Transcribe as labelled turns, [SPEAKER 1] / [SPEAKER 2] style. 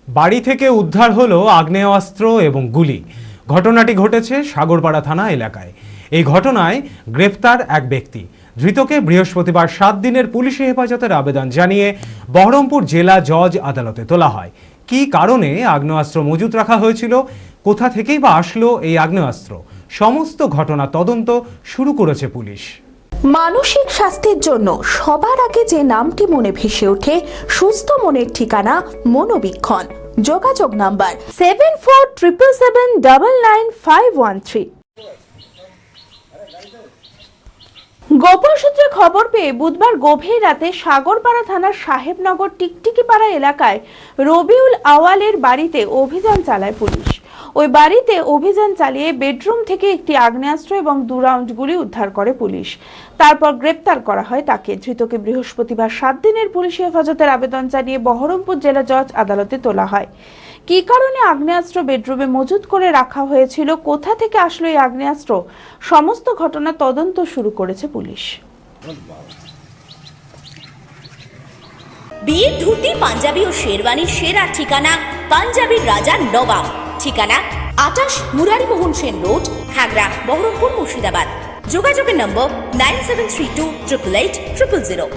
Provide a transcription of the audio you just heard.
[SPEAKER 1] বাড়ি থেকে উদ্ধার হলো আগ্নেয়াস্ত্র এবং গুলি। ঘটনাটি ঘটেছে সাগরপাড়া থানা এলাকায়। এই ঘটনায় গ্রেফতার এক ব্যক্তি। ধৃতকে বৃহস্পতিবার 7 দিনের পুলিশি হেফাজতের আবেদন জানিয়ে বহরমপুর জেলা জজ আদালতে তোলা হয়। কী কারণে আগ্নেয়াস্ত্র মজুত রাখা হয়েছিল, কোথা থেকেই বা আসলো এই আগ্নেয়াস্ত্র, সমস্ত ঘটনা তদন্ত শুরু করেছে পুলিশ।
[SPEAKER 2] মানসিক স্বাস্থ্যের জন্য সবার আগে যে নামটি মনে ভেসে ওঠে, সুস্থ মনের ঠিকানা মনোবীক্ষণ। যোগাযোগ নাম্বার 7477799513। গোপন সূত্রে খবর পেয়ে বুধবার গভীর রাতে সাগরপাড়া থানার সাহেবনগর টিকটিকিপাড়া এলাকায় রবিউল আওয়ালের বাড়িতে অভিযান চালায় পুলিশ। ওই বাড়িতে অভিযান চালিয়ে বেডরুম থেকে একটি আগ্নেয়াস্ত্র এবং 2 রাউন্ড গুলি উদ্ধার করে পুলিশ। তারপর গ্রেপ্তার করা হয় তাকে। ধৃতকে বৃহস্পতিবার 7 দিনের পুলিশি হেফাজতের আবেদন জানিয়ে বহরমপুর জেলা জজ আদালতে তোলা হয়। কী কারণে আগ্নেয়াস্ত্র বেডরুমে মজুত করে রাখা হয়েছিল, কোথা থেকে আসলো এই আগ্নেয়াস্ত্র, সমস্ত ঘটনা তদন্ত শুরু করেছে পুলিশ।
[SPEAKER 3] বিয়ে, ধুতি, পাঞ্জাবি ও শেরওয়ানির সেরা ঠিকানা পাঞ্জাবির রাজা নবাব। ঠিকানা 28 মুরারিমোহন সেন রোড, খাগড়া, বহরমপুর, মুর্শিদাবাদ। যোগাযোগের নম্বর 9732 888 000।